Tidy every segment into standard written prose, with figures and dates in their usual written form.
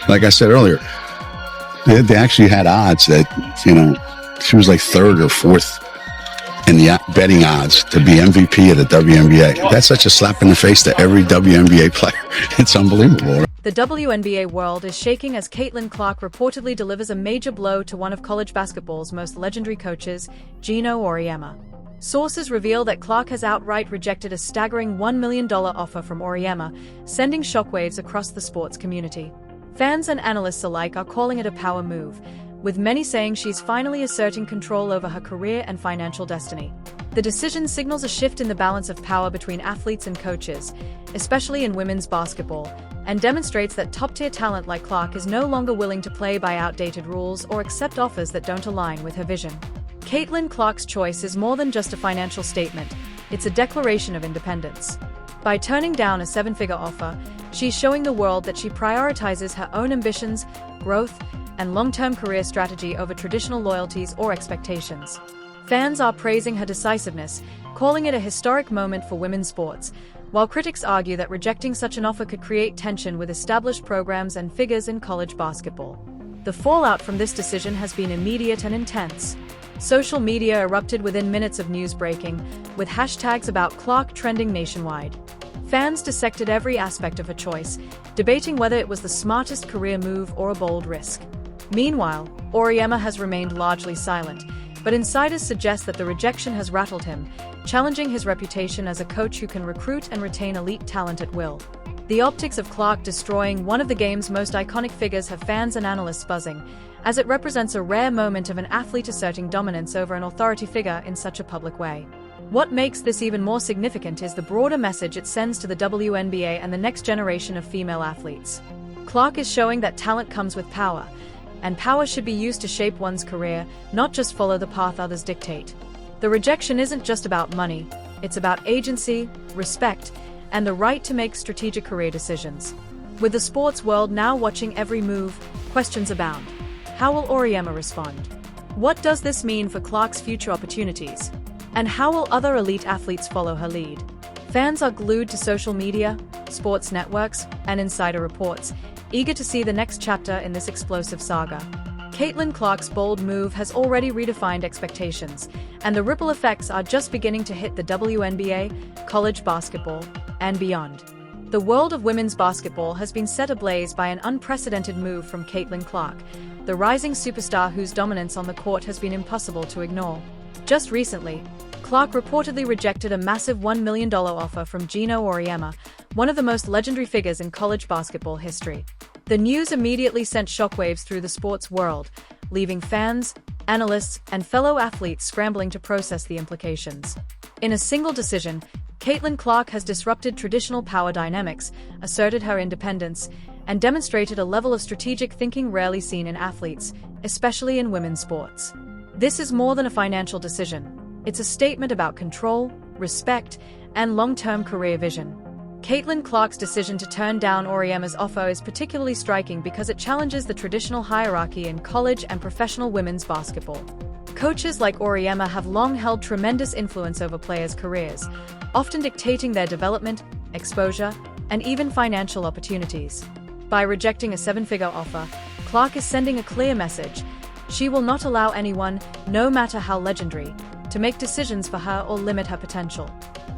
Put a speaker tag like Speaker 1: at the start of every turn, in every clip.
Speaker 1: Like I said earlier, they actually had odds that, she was like third or fourth in the betting odds to be MVP of the WNBA. That's such a slap in the face to every WNBA player. It's unbelievable.
Speaker 2: The WNBA world is shaking as Caitlin Clark reportedly delivers a major blow to one of college basketball's most legendary coaches, Geno Auriemma. Sources reveal that Clark has outright rejected a staggering $1 million offer from Auriemma, sending shockwaves across the sports community. Fans and analysts alike are calling it a power move, with many saying she's finally asserting control over her career and financial destiny. The decision signals a shift in the balance of power between athletes and coaches, especially in women's basketball, and demonstrates that top-tier talent like Clark is no longer willing to play by outdated rules or accept offers that don't align with her vision. Caitlin Clark's choice is more than just a financial statement, it's a declaration of independence. By turning down a seven-figure offer, she's showing the world that she prioritizes her own ambitions, growth, and long-term career strategy over traditional loyalties or expectations. Fans are praising her decisiveness, calling it a historic moment for women's sports, while critics argue that rejecting such an offer could create tension with established programs and figures in college basketball. The fallout from this decision has been immediate and intense. Social media erupted within minutes of news breaking, with hashtags about Clark trending nationwide. Fans dissected every aspect of her choice, debating whether it was the smartest career move or a bold risk. Meanwhile, Auriemma has remained largely silent, but insiders suggest that the rejection has rattled him, challenging his reputation as a coach who can recruit and retain elite talent at will. The optics of Clark destroying one of the game's most iconic figures have fans and analysts buzzing, as it represents a rare moment of an athlete asserting dominance over an authority figure in such a public way. What makes this even more significant is the broader message it sends to the WNBA and the next generation of female athletes. Clark is showing that talent comes with power, and power should be used to shape one's career, not just follow the path others dictate. The rejection isn't just about money, it's about agency, respect, and the right to make strategic career decisions. With the sports world now watching every move, questions abound. How will Auriemma respond? What does this mean for Clark's future opportunities? And how will other elite athletes follow her lead? Fans are glued to social media, sports networks, and insider reports, eager to see the next chapter in this explosive saga. Caitlin Clark's bold move has already redefined expectations, and the ripple effects are just beginning to hit the WNBA, college basketball, and beyond. The world of women's basketball has been set ablaze by an unprecedented move from Caitlin Clark, the rising superstar whose dominance on the court has been impossible to ignore. Just recently, Clark reportedly rejected a massive $1 million offer from Geno Auriemma, one of the most legendary figures in college basketball history. The news immediately sent shockwaves through the sports world, leaving fans, analysts, and fellow athletes scrambling to process the implications. In a single decision, Caitlin Clark has disrupted traditional power dynamics, asserted her independence, and demonstrated a level of strategic thinking rarely seen in athletes, especially in women's sports. This is more than a financial decision. It's a statement about control, respect, and long-term career vision. Caitlin Clark's decision to turn down Auriemma's offer is particularly striking because it challenges the traditional hierarchy in college and professional women's basketball. Coaches like Auriemma have long held tremendous influence over players' careers, often dictating their development, exposure, and even financial opportunities. By rejecting a seven-figure offer, Clark is sending a clear message. She will not allow anyone, no matter how legendary, to make decisions for her or limit her potential.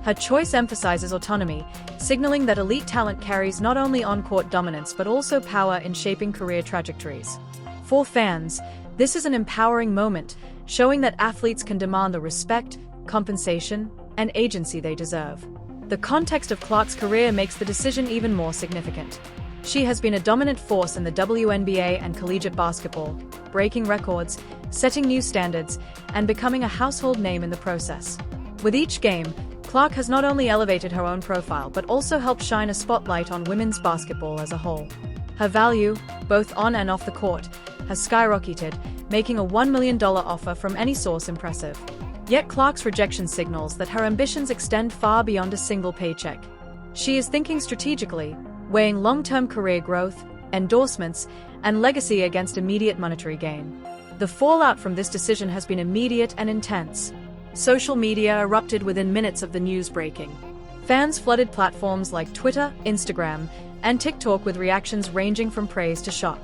Speaker 2: Her choice emphasizes autonomy, signaling that elite talent carries not only on-court dominance but also power in shaping career trajectories. For fans, this is an empowering moment, showing that athletes can demand the respect, compensation, and agency they deserve. The context of Clark's career makes the decision even more significant. She has been a dominant force in the WNBA and collegiate basketball, breaking records, setting new standards, and becoming a household name in the process. With each game, Clark has not only elevated her own profile but also helped shine a spotlight on women's basketball as a whole. Her value, both on and off the court, has skyrocketed, making a $1 million offer from any source impressive. Yet Clark's rejection signals that her ambitions extend far beyond a single paycheck. She is thinking strategically, weighing long-term career growth, endorsements, and legacy against immediate monetary gain. The fallout from this decision has been immediate and intense. Social media erupted within minutes of the news breaking. Fans flooded platforms like Twitter, Instagram, and TikTok with reactions ranging from praise to shock.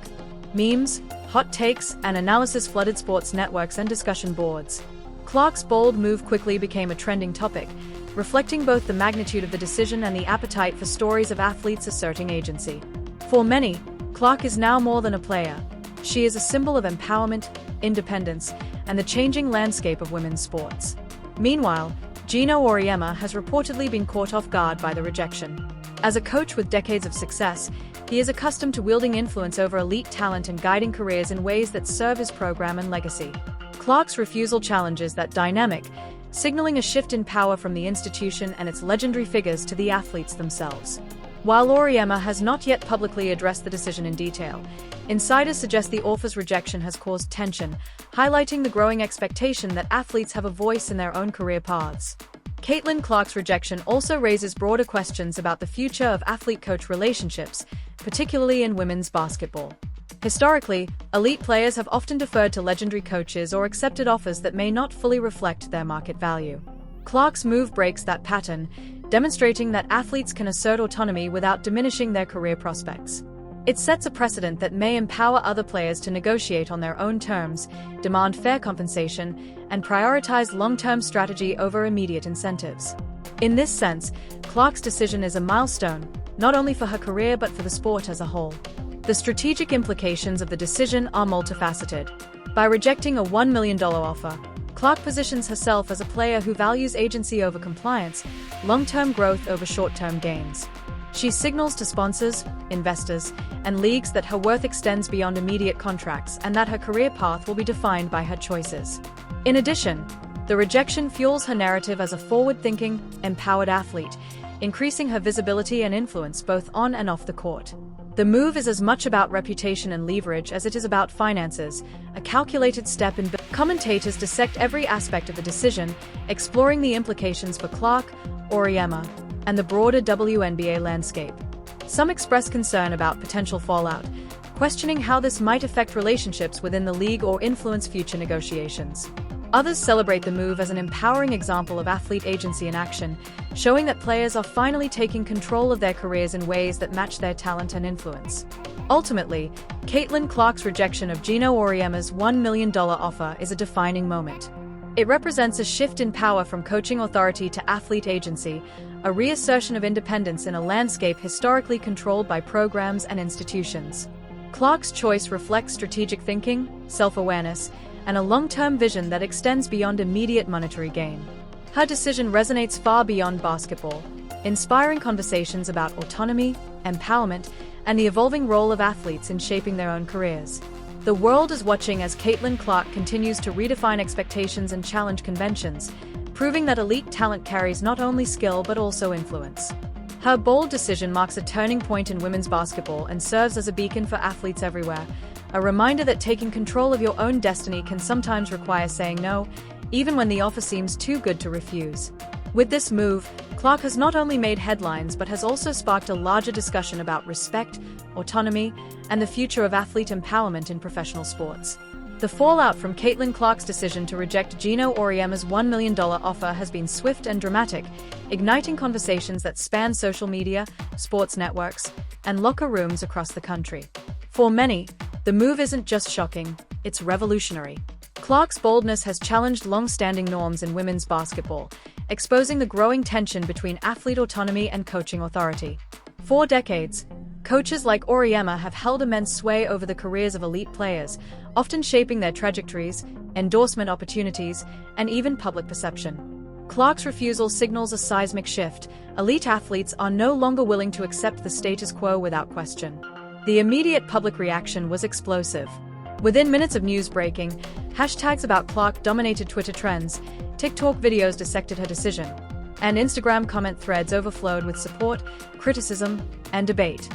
Speaker 2: Memes, hot takes, and analysis flooded sports networks and discussion boards. Clark's bold move quickly became a trending topic, reflecting both the magnitude of the decision and the appetite for stories of athletes asserting agency. For many, Clark is now more than a player. She is a symbol of empowerment, independence, and the changing landscape of women's sports. Meanwhile, Geno Auriemma has reportedly been caught off guard by the rejection. As a coach with decades of success, he is accustomed to wielding influence over elite talent and guiding careers in ways that serve his program and legacy. Clark's refusal challenges that dynamic, signaling a shift in power from the institution and its legendary figures to the athletes themselves. While Auriemma has not yet publicly addressed the decision in detail, insiders suggest the offer's rejection has caused tension, highlighting the growing expectation that athletes have a voice in their own career paths. Caitlin Clark's rejection also raises broader questions about the future of athlete-coach relationships, particularly in women's basketball. Historically, elite players have often deferred to legendary coaches or accepted offers that may not fully reflect their market value. Clark's move breaks that pattern, demonstrating that athletes can assert autonomy without diminishing their career prospects. It sets a precedent that may empower other players to negotiate on their own terms, demand fair compensation, and prioritize long-term strategy over immediate incentives. In this sense, Clark's decision is a milestone, not only for her career but for the sport as a whole. The strategic implications of the decision are multifaceted. By rejecting a $1 million offer, Clark positions herself as a player who values agency over compliance, long-term growth over short-term gains. She signals to sponsors, investors, and leagues that her worth extends beyond immediate contracts and that her career path will be defined by her choices. In addition, the rejection fuels her narrative as a forward-thinking, empowered athlete, increasing her visibility and influence both on and off the court. The move is as much about reputation and leverage as it is about finances, a calculated step in. Commentators dissect every aspect of the decision, exploring the implications for Clark, Auriemma, and the broader WNBA landscape. Some express concern about potential fallout, questioning how this might affect relationships within the league or influence future negotiations. Others celebrate the move as an empowering example of athlete agency in action, showing that players are finally taking control of their careers in ways that match their talent and influence. Ultimately, Caitlin Clark's rejection of Geno Auriemma's $1 million offer is a defining moment. It represents a shift in power from coaching authority to athlete agency, a reassertion of independence in a landscape historically controlled by programs and institutions. Clark's choice reflects strategic thinking, self-awareness, and a long-term vision that extends beyond immediate monetary gain. Her decision resonates far beyond basketball, inspiring conversations about autonomy, empowerment, and the evolving role of athletes in shaping their own careers. The world is watching as Caitlin Clark continues to redefine expectations and challenge conventions, proving that elite talent carries not only skill but also influence. Her bold decision marks a turning point in women's basketball and serves as a beacon for athletes everywhere, a reminder that taking control of your own destiny can sometimes require saying no, even when the offer seems too good to refuse. With this move, Clark has not only made headlines but has also sparked a larger discussion about respect, autonomy, and the future of athlete empowerment in professional sports. The fallout from Caitlin Clark's decision to reject Geno Auriemma's $1 million offer has been swift and dramatic, igniting conversations that span social media, sports networks, and locker rooms across the country. For many, the move isn't just shocking, it's revolutionary. Clark's boldness has challenged long-standing norms in women's basketball, exposing the growing tension between athlete autonomy and coaching authority. For decades, coaches like Auriemma have held immense sway over the careers of elite players, often shaping their trajectories, endorsement opportunities, and even public perception. Clark's refusal signals a seismic shift. Elite athletes are no longer willing to accept the status quo without question. The immediate public reaction was explosive. Within minutes of news breaking, hashtags about Clark dominated Twitter trends, TikTok videos dissected her decision, and Instagram comment threads overflowed with support, criticism, and debate.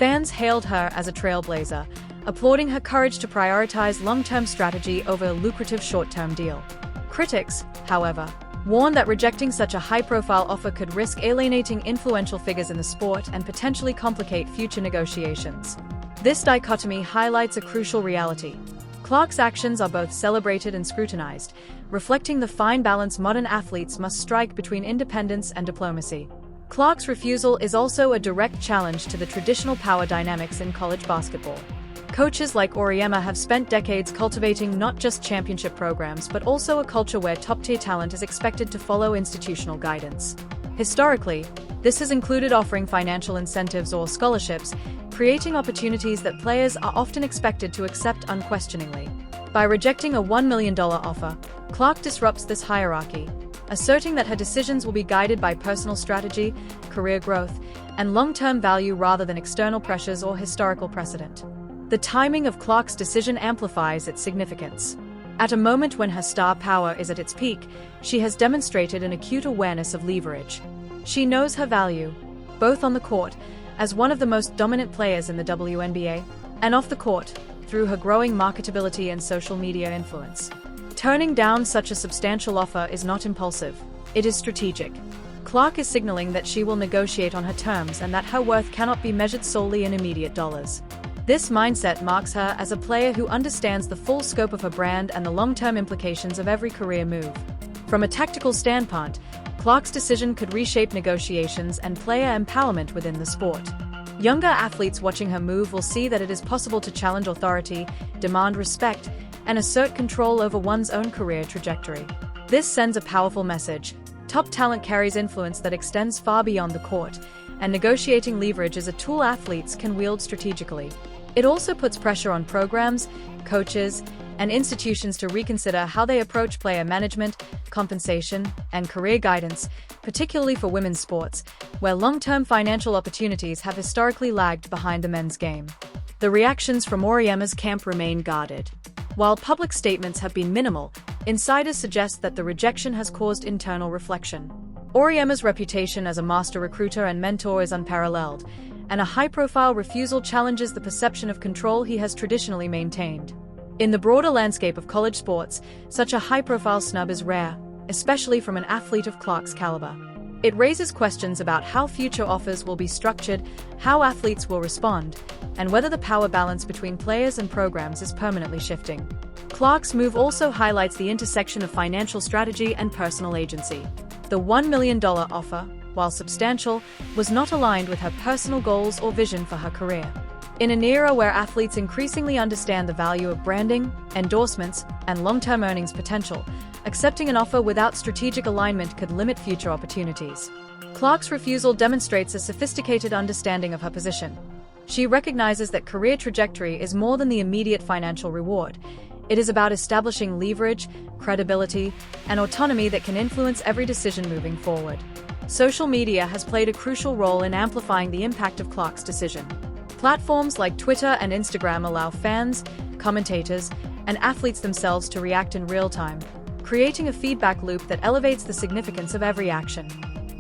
Speaker 2: Fans hailed her as a trailblazer, applauding her courage to prioritize long-term strategy over a lucrative short-term deal. Critics, however, warned that rejecting such a high-profile offer could risk alienating influential figures in the sport and potentially complicate future negotiations. This dichotomy highlights a crucial reality. Clark's actions are both celebrated and scrutinized, reflecting the fine balance modern athletes must strike between independence and diplomacy. Clark's refusal is also a direct challenge to the traditional power dynamics in college basketball. Coaches like Auriemma have spent decades cultivating not just championship programs but also a culture where top-tier talent is expected to follow institutional guidance. Historically, this has included offering financial incentives or scholarships, creating opportunities that players are often expected to accept unquestioningly. By rejecting a $1 million offer, Clark disrupts this hierarchy, asserting that her decisions will be guided by personal strategy, career growth, and long-term value rather than external pressures or historical precedent. The timing of Clark's decision amplifies its significance. At a moment when her star power is at its peak, she has demonstrated an acute awareness of leverage. She knows her value, both on the court, as one of the most dominant players in the WNBA, and off the court, through her growing marketability and social media influence. Turning down such a substantial offer is not impulsive, it is strategic. Clark is signaling that she will negotiate on her terms and that her worth cannot be measured solely in immediate dollars. This mindset marks her as a player who understands the full scope of her brand and the long-term implications of every career move. From a tactical standpoint, Clark's decision could reshape negotiations and player empowerment within the sport. Younger athletes watching her move will see that it is possible to challenge authority, demand respect, and assert control over one's own career trajectory. This sends a powerful message. Top talent carries influence that extends far beyond the court, and negotiating leverage is a tool athletes can wield strategically. It also puts pressure on programs, coaches, and institutions to reconsider how they approach player management, compensation, and career guidance, particularly for women's sports, where long-term financial opportunities have historically lagged behind the men's game. The reactions from Auriemma's camp remain guarded. While public statements have been minimal, insiders suggest that the rejection has caused internal reflection. Auriemma's reputation as a master recruiter and mentor is unparalleled, and a high-profile refusal challenges the perception of control he has traditionally maintained. In the broader landscape of college sports, such a high-profile snub is rare, especially from an athlete of Clark's caliber. It raises questions about how future offers will be structured, how athletes will respond, and whether the power balance between players and programs is permanently shifting. Clark's move also highlights the intersection of financial strategy and personal agency. The $1 million offer, while substantial, was not aligned with her personal goals or vision for her career. In an era where athletes increasingly understand the value of branding, endorsements, and long-term earnings potential, accepting an offer without strategic alignment could limit future opportunities. Clark's refusal demonstrates a sophisticated understanding of her position. She recognizes that career trajectory is more than the immediate financial reward. It is about establishing leverage, credibility, and autonomy that can influence every decision moving forward. Social media has played a crucial role in amplifying the impact of Clark's decision. Platforms like Twitter and Instagram allow fans, commentators, and athletes themselves to react in real time, creating a feedback loop that elevates the significance of every action.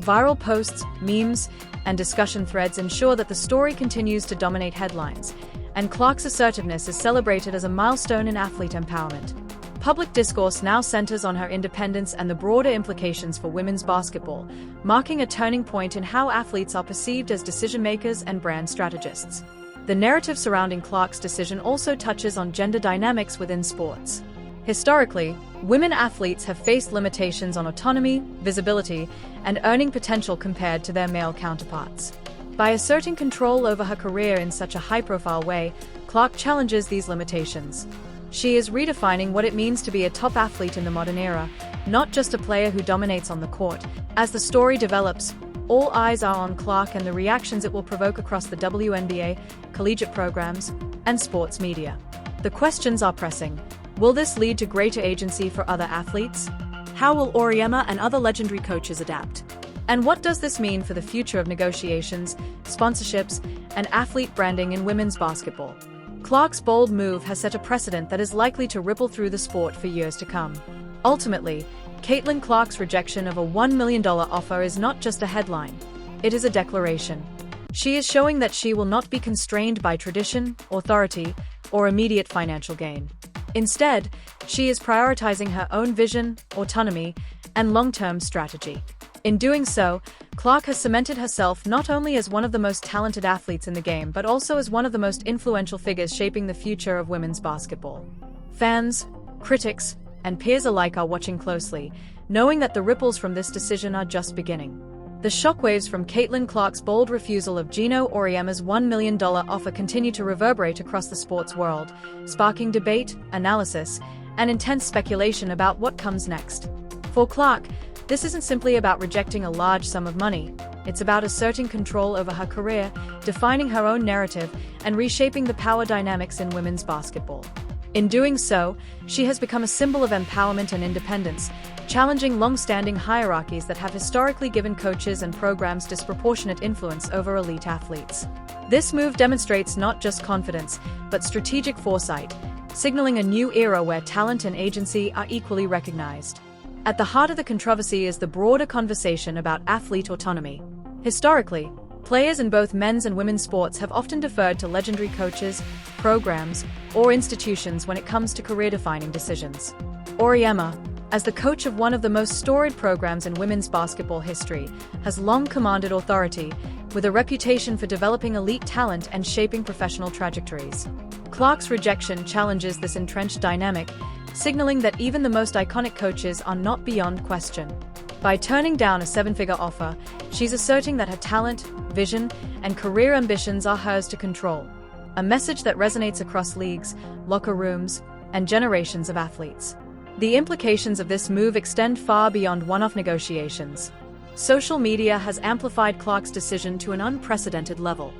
Speaker 2: Viral posts, memes, and discussion threads ensure that the story continues to dominate headlines, and Clark's assertiveness is celebrated as a milestone in athlete empowerment. Public discourse now centers on her independence and the broader implications for women's basketball, marking a turning point in how athletes are perceived as decision-makers and brand strategists. The narrative surrounding Clark's decision also touches on gender dynamics within sports. Historically, women athletes have faced limitations on autonomy, visibility, and earning potential compared to their male counterparts. By asserting control over her career in such a high-profile way, Clark challenges these limitations. She is redefining what it means to be a top athlete in the modern era, not just a player who dominates on the court. As the story develops, all eyes are on Clark and the reactions it will provoke across the WNBA, collegiate programs, and sports media. The questions are pressing. Will this lead to greater agency for other athletes? How will Auriemma and other legendary coaches adapt? And what does this mean for the future of negotiations, sponsorships, and athlete branding in women's basketball? Clark's bold move has set a precedent that is likely to ripple through the sport for years to come. Ultimately, Caitlin Clark's rejection of a $1 million offer is not just a headline, it is a declaration. She is showing that she will not be constrained by tradition, authority, or immediate financial gain. Instead, she is prioritizing her own vision, autonomy, and long-term strategy. In doing so, Clark has cemented herself not only as one of the most talented athletes in the game but also as one of the most influential figures shaping the future of women's basketball. Fans, critics, and peers alike are watching closely, knowing that the ripples from this decision are just beginning. The shockwaves from Caitlin Clark's bold refusal of Geno Auriemma's $1 million offer continue to reverberate across the sports world, sparking debate, analysis, and intense speculation about what comes next. For Clark, this isn't simply about rejecting a large sum of money. It's about asserting control over her career, defining her own narrative, and reshaping the power dynamics in women's basketball. In doing so, she has become a symbol of empowerment and independence, challenging long-standing hierarchies that have historically given coaches and programs disproportionate influence over elite athletes. This move demonstrates not just confidence, but strategic foresight, signaling a new era where talent and agency are equally recognized. At the heart of the controversy is the broader conversation about athlete autonomy. Historically, players in both men's and women's sports have often deferred to legendary coaches, programs, or institutions when it comes to career-defining decisions. Auriemma, as the coach of one of the most storied programs in women's basketball history, has long commanded authority, with a reputation for developing elite talent and shaping professional trajectories. Clark's rejection challenges this entrenched dynamic, signaling that even the most iconic coaches are not beyond question. By turning down a seven-figure offer, she's asserting that her talent, vision, and career ambitions are hers to control, a message that resonates across leagues, locker rooms, and generations of athletes. The implications of this move extend far beyond one-off negotiations. Social media has amplified Clark's decision to an unprecedented level.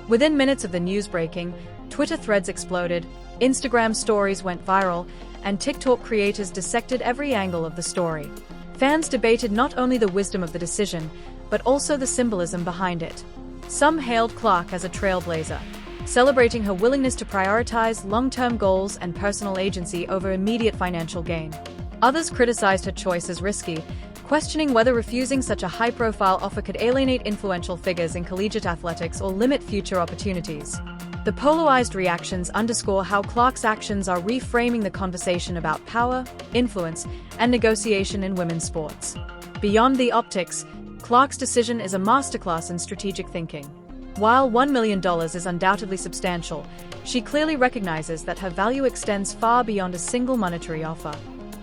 Speaker 2: Within minutes of the news breaking, Twitter threads exploded, Instagram stories went viral, and TikTok creators dissected every angle of the story. Fans debated not only the wisdom of the decision, but also the symbolism behind it. Some hailed Clark as a trailblazer, celebrating her willingness to prioritize long-term goals and personal agency over immediate financial gain. Others criticized her choice as risky, questioning whether refusing such a high-profile offer could alienate influential figures in collegiate athletics or limit future opportunities. The polarized reactions underscore how Clark's actions are reframing the conversation about power, influence, and negotiation in women's sports. Beyond the optics, Clark's decision is a masterclass in strategic thinking. While $1 million is undoubtedly substantial, she clearly recognizes that her value extends far beyond a single monetary offer.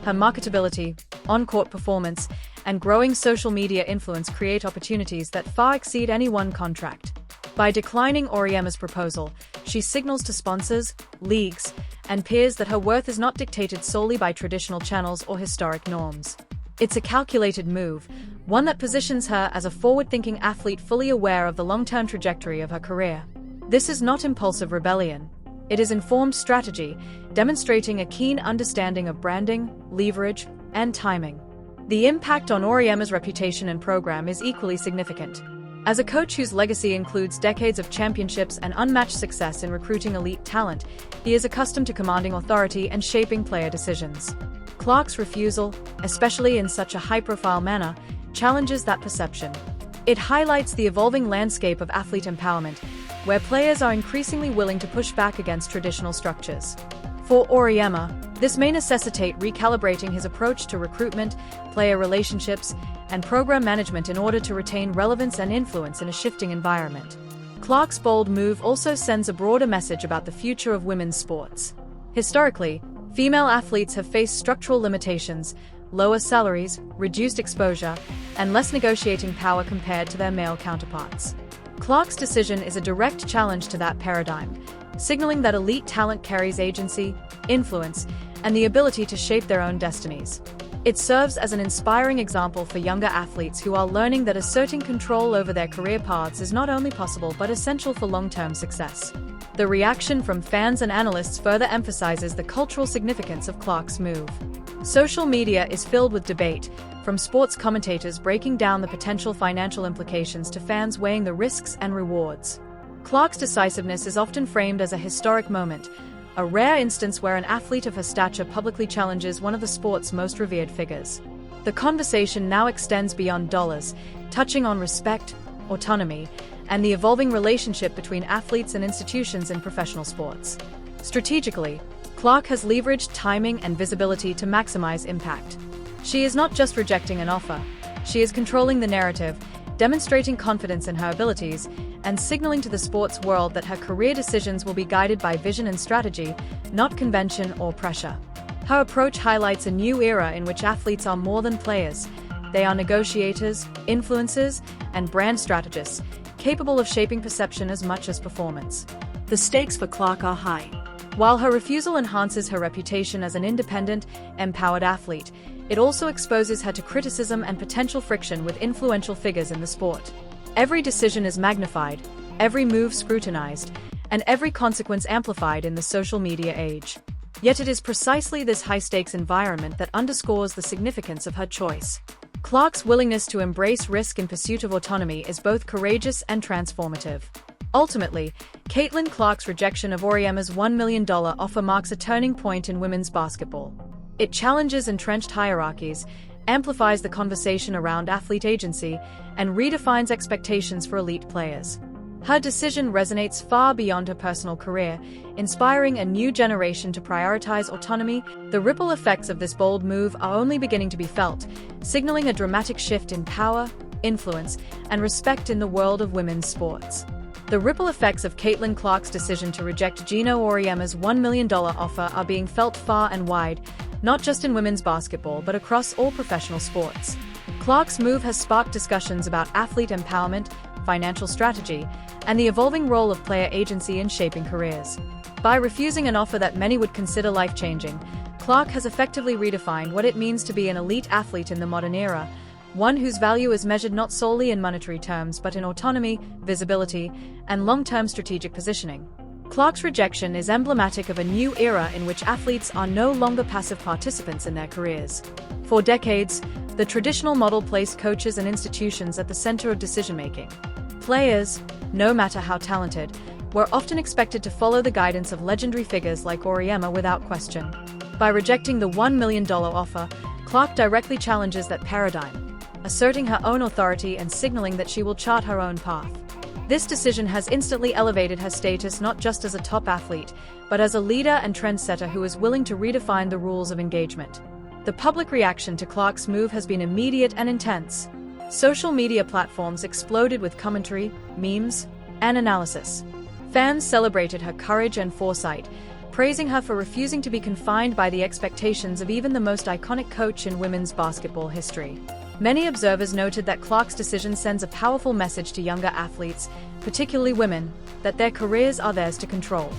Speaker 2: Her marketability, on-court performance, and growing social media influence create opportunities that far exceed any one contract. By declining Auriemma's proposal, she signals to sponsors, leagues, and peers that her worth is not dictated solely by traditional channels or historic norms. It's a calculated move, one that positions her as a forward-thinking athlete fully aware of the long-term trajectory of her career. This is not impulsive rebellion. It is informed strategy, demonstrating a keen understanding of branding, leverage, and timing. The impact on Auriemma's reputation and program is equally significant. As a coach whose legacy includes decades of championships and unmatched success in recruiting elite talent, he is accustomed to commanding authority and shaping player decisions. Clark's refusal, especially in such a high-profile manner, challenges that perception. It highlights the evolving landscape of athlete empowerment, where players are increasingly willing to push back against traditional structures. For Auriemma, this may necessitate recalibrating his approach to recruitment, player relationships, and program management in order to retain relevance and influence in a shifting environment. Clark's bold move also sends a broader message about the future of women's sports. Historically, female athletes have faced structural limitations, lower salaries, reduced exposure, and less negotiating power compared to their male counterparts. Clark's decision is a direct challenge to that paradigm, signaling that elite talent carries agency, influence, and the ability to shape their own destinies. It serves as an inspiring example for younger athletes who are learning that asserting control over their career paths is not only possible but essential for long-term success. The reaction from fans and analysts further emphasizes the cultural significance of Clark's move. Social media is filled with debate, from sports commentators breaking down the potential financial implications to fans weighing the risks and rewards. Clark's decisiveness is often framed as a historic moment, a rare instance where an athlete of her stature publicly challenges one of the sport's most revered figures. The conversation now extends beyond dollars, touching on respect, autonomy, and the evolving relationship between athletes and institutions in professional sports. Strategically, Clark has leveraged timing and visibility to maximize impact. She is not just rejecting an offer, she is controlling the narrative, demonstrating confidence in her abilities, and signaling to the sports world that her career decisions will be guided by vision and strategy, not convention or pressure. Her approach highlights a new era in which athletes are more than players. They are negotiators, influencers, and brand strategists, capable of shaping perception as much as performance. The stakes for Clark are high. While her refusal enhances her reputation as an independent, empowered athlete, it also exposes her to criticism and potential friction with influential figures in the sport. Every decision is magnified, every move scrutinized, and every consequence amplified in the social media age. Yet it is precisely this high-stakes environment that underscores the significance of her choice. Clark's willingness to embrace risk in pursuit of autonomy is both courageous and transformative. Ultimately, Caitlin Clark's rejection of Auriemma's $1 million offer marks a turning point in women's basketball. It challenges entrenched hierarchies, amplifies the conversation around athlete agency, and redefines expectations for elite players. Her decision resonates far beyond her personal career, inspiring a new generation to prioritize autonomy. The ripple effects of this bold move are only beginning to be felt, signaling a dramatic shift in power, influence, and respect in the world of women's sports. The ripple effects of Caitlin Clark's decision to reject Geno Auriemma's $1 million offer are being felt far and wide, not just in women's basketball but across all professional sports. Clark's move has sparked discussions about athlete empowerment, financial strategy, and the evolving role of player agency in shaping careers. By refusing an offer that many would consider life-changing, Clark has effectively redefined what it means to be an elite athlete in the modern era, one whose value is measured not solely in monetary terms but in autonomy, visibility, and long-term strategic positioning. Clark's rejection is emblematic of a new era in which athletes are no longer passive participants in their careers. For decades, the traditional model placed coaches and institutions at the center of decision-making. Players, no matter how talented, were often expected to follow the guidance of legendary figures like Auriemma without question. By rejecting the $1 million offer, Clark directly challenges that paradigm, asserting her own authority and signaling that she will chart her own path. This decision has instantly elevated her status not just as a top athlete, but as a leader and trendsetter who is willing to redefine the rules of engagement. The public reaction to Clark's move has been immediate and intense. Social media platforms exploded with commentary, memes, and analysis. Fans celebrated her courage and foresight, praising her for refusing to be confined by the expectations of even the most iconic coach in women's basketball history. Many observers noted that Clark's decision sends a powerful message to younger athletes, particularly women, that their careers are theirs to control.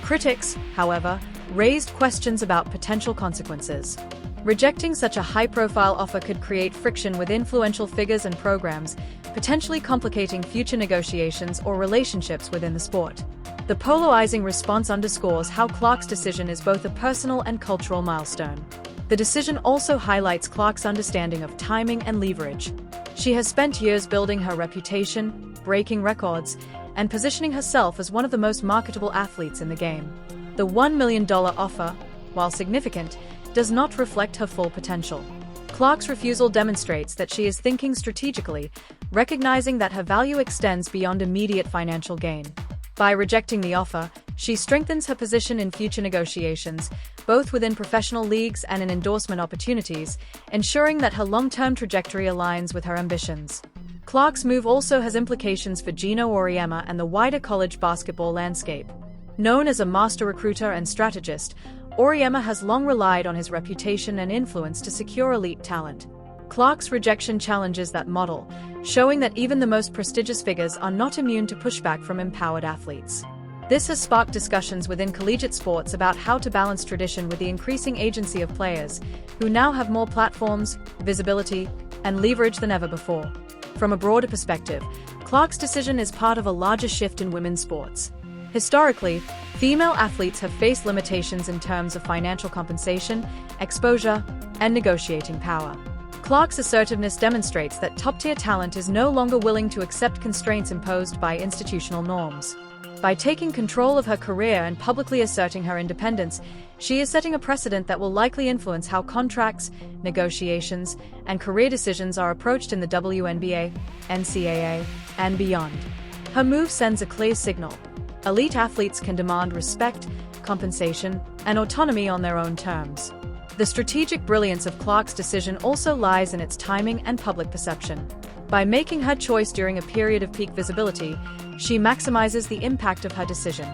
Speaker 2: Critics, however, raised questions about potential consequences. Rejecting such a high-profile offer could create friction with influential figures and programs, potentially complicating future negotiations or relationships within the sport. The polarizing response underscores how Clark's decision is both a personal and cultural milestone. The decision also highlights Clark's understanding of timing and leverage. She has spent years building her reputation, breaking records, and positioning herself as one of the most marketable athletes in the game. The $1 million offer, while significant, does not reflect her full potential. Clark's refusal demonstrates that she is thinking strategically, recognizing that her value extends beyond immediate financial gain. By rejecting the offer, she strengthens her position in future negotiations, both within professional leagues and in endorsement opportunities, ensuring that her long-term trajectory aligns with her ambitions. Clark's move also has implications for Geno Auriemma and the wider college basketball landscape. Known as a master recruiter and strategist, Auriemma has long relied on his reputation and influence to secure elite talent. Clark's rejection challenges that model, showing that even the most prestigious figures are not immune to pushback from empowered athletes. This has sparked discussions within collegiate sports about how to balance tradition with the increasing agency of players, who now have more platforms, visibility, and leverage than ever before. From a broader perspective, Clark's decision is part of a larger shift in women's sports. Historically, female athletes have faced limitations in terms of financial compensation, exposure, and negotiating power. Clark's assertiveness demonstrates that top-tier talent is no longer willing to accept constraints imposed by institutional norms. By taking control of her career and publicly asserting her independence, she is setting a precedent that will likely influence how contracts, negotiations, and career decisions are approached in the WNBA, NCAA, and beyond. Her move sends a clear signal. Elite athletes can demand respect, compensation, and autonomy on their own terms. The strategic brilliance of Clark's decision also lies in its timing and public perception. By making her choice during a period of peak visibility, she maximizes the impact of her decision.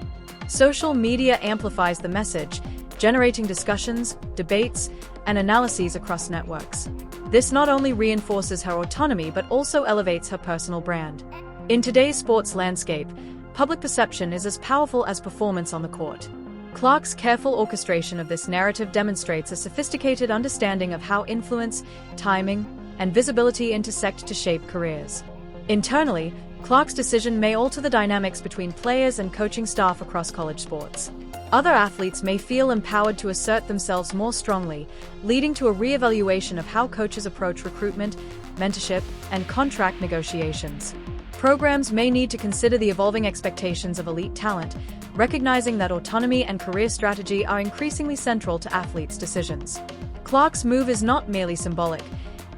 Speaker 2: Social media amplifies the message, generating discussions, debates, and analyses across networks. This not only reinforces her autonomy but also elevates her personal brand. In today's sports landscape, public perception is as powerful as performance on the court. Clark's careful orchestration of this narrative demonstrates a sophisticated understanding of how influence, timing, and visibility intersect to shape careers. Internally, Clark's decision may alter the dynamics between players and coaching staff across college sports. Other athletes may feel empowered to assert themselves more strongly, leading to a re-evaluation of how coaches approach recruitment, mentorship, and contract negotiations. Programs may need to consider the evolving expectations of elite talent, recognizing that autonomy and career strategy are increasingly central to athletes' decisions. Clark's move is not merely symbolic.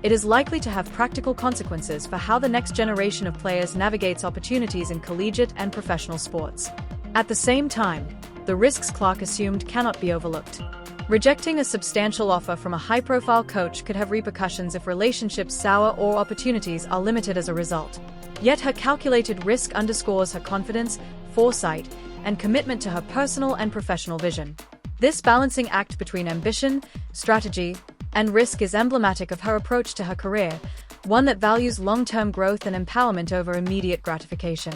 Speaker 2: It is likely to have practical consequences for how the next generation of players navigates opportunities in collegiate and professional sports. At the same time, the risks Clark assumed cannot be overlooked. Rejecting a substantial offer from a high-profile coach could have repercussions if relationships sour or opportunities are limited as a result. Yet her calculated risk underscores her confidence, foresight, and commitment to her personal and professional vision. This balancing act between ambition, strategy, and risk is emblematic of her approach to her career, one that values long-term growth and empowerment over immediate gratification.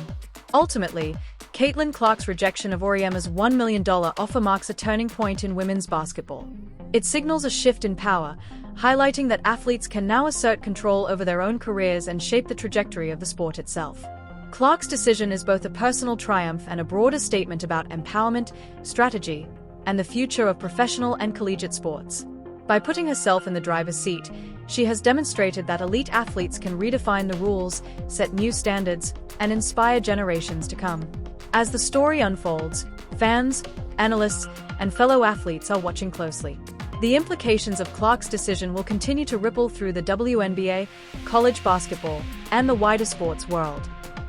Speaker 2: Ultimately, Caitlin Clark's rejection of Auriemma's $1 million offer marks a turning point in women's basketball. It signals a shift in power, highlighting that athletes can now assert control over their own careers and shape the trajectory of the sport itself. Clark's decision is both a personal triumph and a broader statement about empowerment, strategy, and the future of professional and collegiate sports. By putting herself in the driver's seat, she has demonstrated that elite athletes can redefine the rules, set new standards, and inspire generations to come. As the story unfolds, fans, analysts, and fellow athletes are watching closely. The implications of Clark's decision will continue to ripple through the WNBA, college basketball, and the wider sports world.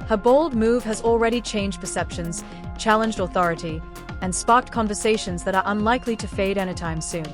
Speaker 2: Her bold move has already changed perceptions, challenged authority, and sparked conversations that are unlikely to fade anytime soon.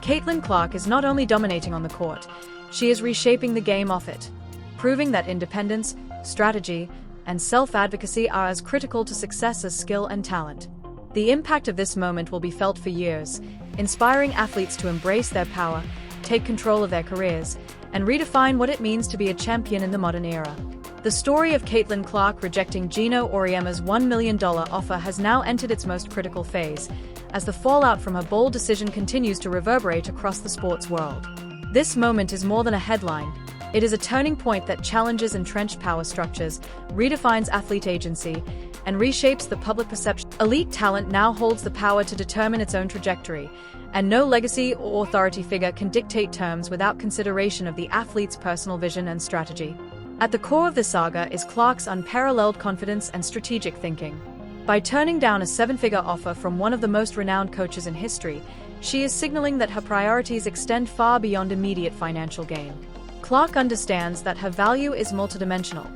Speaker 2: Caitlin Clark is not only dominating on the court, she is reshaping the game off it, proving that independence, strategy, and self-advocacy are as critical to success as skill and talent. The impact of this moment will be felt for years, inspiring athletes to embrace their power, take control of their careers, and redefine what it means to be a champion in the modern era. The story of Caitlin Clark rejecting Geno Auriemma's $1 million offer has now entered its most critical phase, as the fallout from her bold decision continues to reverberate across the sports world. This moment is more than a headline. It is a turning point that challenges entrenched power structures, redefines athlete agency, and reshapes the public perception. Elite talent now holds the power to determine its own trajectory, and no legacy or authority figure can dictate terms without consideration of the athlete's personal vision and strategy. At the core of the saga is Clark's unparalleled confidence and strategic thinking. By turning down a seven-figure offer from one of the most renowned coaches in history, she is signaling that her priorities extend far beyond immediate financial gain. Clark understands that her value is multidimensional.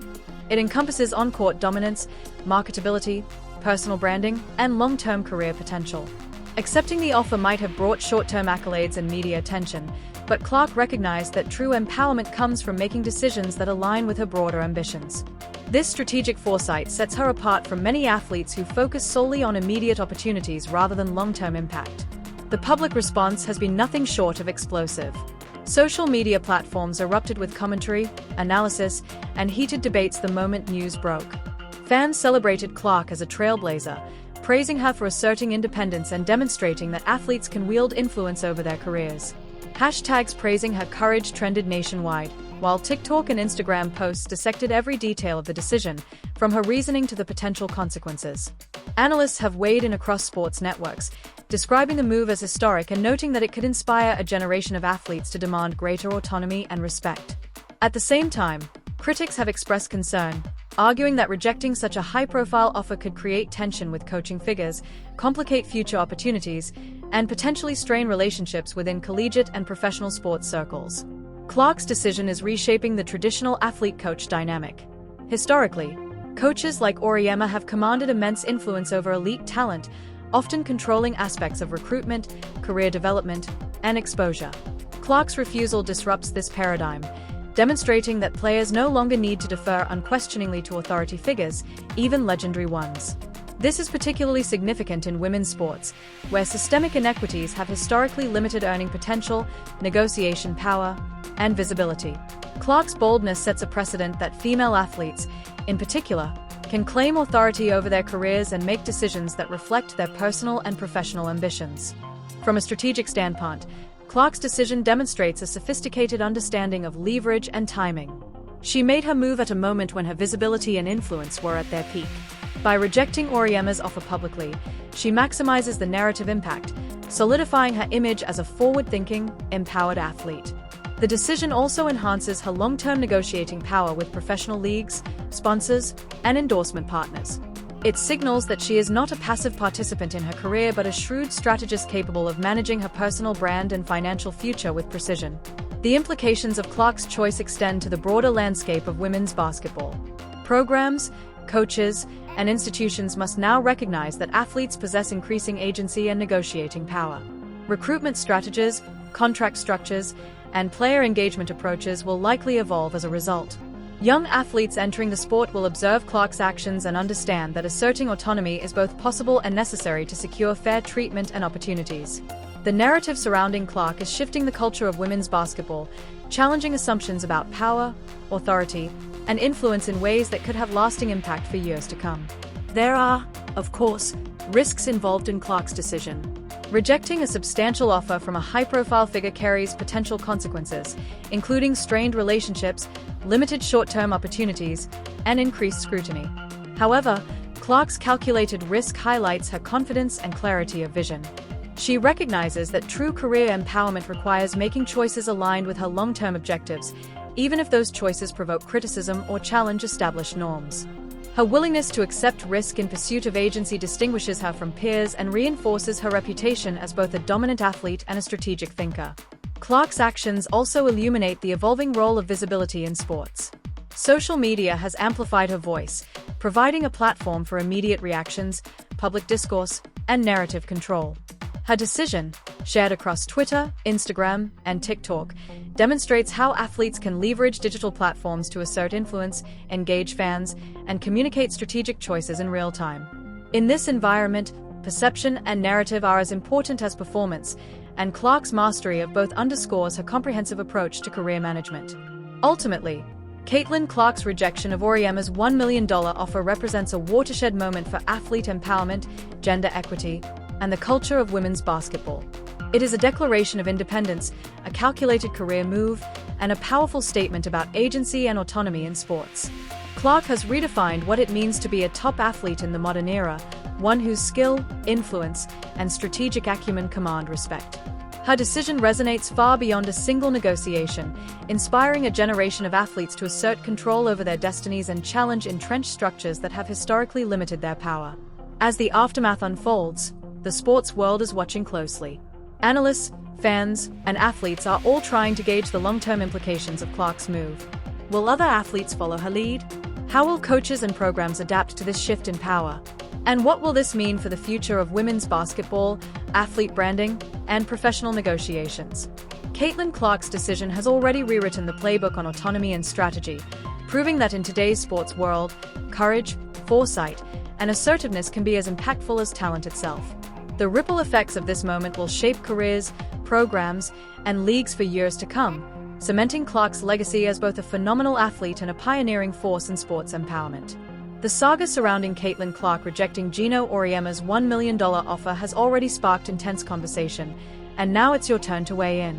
Speaker 2: It encompasses on-court dominance, marketability, personal branding, and long-term career potential. Accepting the offer might have brought short-term accolades and media attention, but Clark recognized that true empowerment comes from making decisions that align with her broader ambitions. This strategic foresight sets her apart from many athletes who focus solely on immediate opportunities rather than long-term impact. The public response has been nothing short of explosive. Social media platforms erupted with commentary, analysis, and heated debates the moment news broke. Fans celebrated Clark as a trailblazer, praising her for asserting independence and demonstrating that athletes can wield influence over their careers. Hashtags praising her courage trended nationwide, while TikTok and Instagram posts dissected every detail of the decision, from her reasoning to the potential consequences. Analysts have weighed in across sports networks, describing the move as historic and noting that it could inspire a generation of athletes to demand greater autonomy and respect. At the same time, critics have expressed concern, arguing that rejecting such a high-profile offer could create tension with coaching figures, complicate future opportunities, and potentially strain relationships within collegiate and professional sports circles. Clark's decision is reshaping the traditional athlete-coach dynamic. Historically, coaches like Auriemma have commanded immense influence over elite talent, often controlling aspects of recruitment, career development, and exposure. Clark's refusal disrupts this paradigm, demonstrating that players no longer need to defer unquestioningly to authority figures, even legendary ones. This is particularly significant in women's sports, where systemic inequities have historically limited earning potential, negotiation power, and visibility. Clark's boldness sets a precedent that female athletes, in particular, can claim authority over their careers and make decisions that reflect their personal and professional ambitions. From a strategic standpoint, Clark's decision demonstrates a sophisticated understanding of leverage and timing. She made her move at a moment when her visibility and influence were at their peak. By rejecting Auriemma's offer publicly, she maximizes the narrative impact, solidifying her image as a forward-thinking, empowered athlete. The decision also enhances her long-term negotiating power with professional leagues, sponsors, and endorsement partners. It signals that she is not a passive participant in her career but a shrewd strategist capable of managing her personal brand and financial future with precision. The implications of Clark's choice extend to the broader landscape of women's basketball. Programs, coaches, and institutions must now recognize that athletes possess increasing agency and negotiating power. Recruitment strategies, contract structures, and player engagement approaches will likely evolve as a result. Young athletes entering the sport will observe Clark's actions and understand that asserting autonomy is both possible and necessary to secure fair treatment and opportunities. The narrative surrounding Clark is shifting the culture of women's basketball, challenging assumptions about power, authority, and influence in ways that could have lasting impact for years to come. There are, of course, risks involved in Clark's decision. Rejecting a substantial offer from a high-profile figure carries potential consequences, including strained relationships, limited short-term opportunities, and increased scrutiny. However, Clark's calculated risk highlights her confidence and clarity of vision. She recognizes that true career empowerment requires making choices aligned with her long-term objectives, even if those choices provoke criticism or challenge established norms. Her willingness to accept risk in pursuit of agency distinguishes her from peers and reinforces her reputation as both a dominant athlete and a strategic thinker. Clark's actions also illuminate the evolving role of visibility in sports. Social media has amplified her voice, providing a platform for immediate reactions, public discourse, and narrative control. Her decision, shared across Twitter, Instagram, and TikTok, demonstrates how athletes can leverage digital platforms to assert influence, engage fans, and communicate strategic choices in real time. In this environment, perception and narrative are as important as performance, and Clark's mastery of both underscores her comprehensive approach to career management. Ultimately, Caitlin Clark's rejection of Auriemma's $1 million offer represents a watershed moment for athlete empowerment, gender equity, and the culture of women's basketball. It is a declaration of independence, a calculated career move, and a powerful statement about agency and autonomy in sports. Clark has redefined what it means to be a top athlete in the modern era, one whose skill, influence, and strategic acumen command respect. Her decision resonates far beyond a single negotiation, inspiring a generation of athletes to assert control over their destinies and challenge entrenched structures that have historically limited their power. As the aftermath unfolds, the sports world is watching closely. Analysts, fans, and athletes are all trying to gauge the long-term implications of Clark's move. Will other athletes follow her lead? How will coaches and programs adapt to this shift in power? And what will this mean for the future of women's basketball, athlete branding, and professional negotiations? Caitlin Clark's decision has already rewritten the playbook on autonomy and strategy, proving that in today's sports world, courage, foresight, and assertiveness can be as impactful as talent itself. The ripple effects of this moment will shape careers, programs, and leagues for years to come, cementing Clark's legacy as both a phenomenal athlete and a pioneering force in sports empowerment. The saga surrounding Caitlin Clark rejecting Geno Auriemma's $1 million offer has already sparked intense conversation, and now it's your turn to weigh in.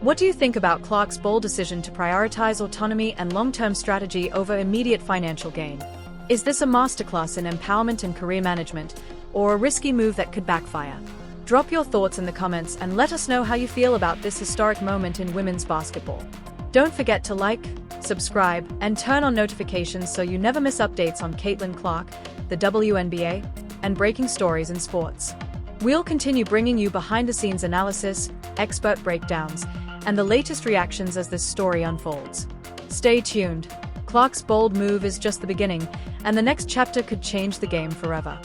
Speaker 2: What do you think about Clark's bold decision to prioritize autonomy and long-term strategy over immediate financial gain? Is this a masterclass in empowerment and career management, or a risky move that could backfire? Drop your thoughts in the comments and let us know how you feel about this historic moment in women's basketball. Don't forget to like, subscribe, and turn on notifications so you never miss updates on Caitlin Clark, the WNBA, and breaking stories in sports. We'll continue bringing you behind-the-scenes analysis, expert breakdowns, and the latest reactions as this story unfolds. Stay tuned. Clark's bold move is just the beginning, and the next chapter could change the game forever.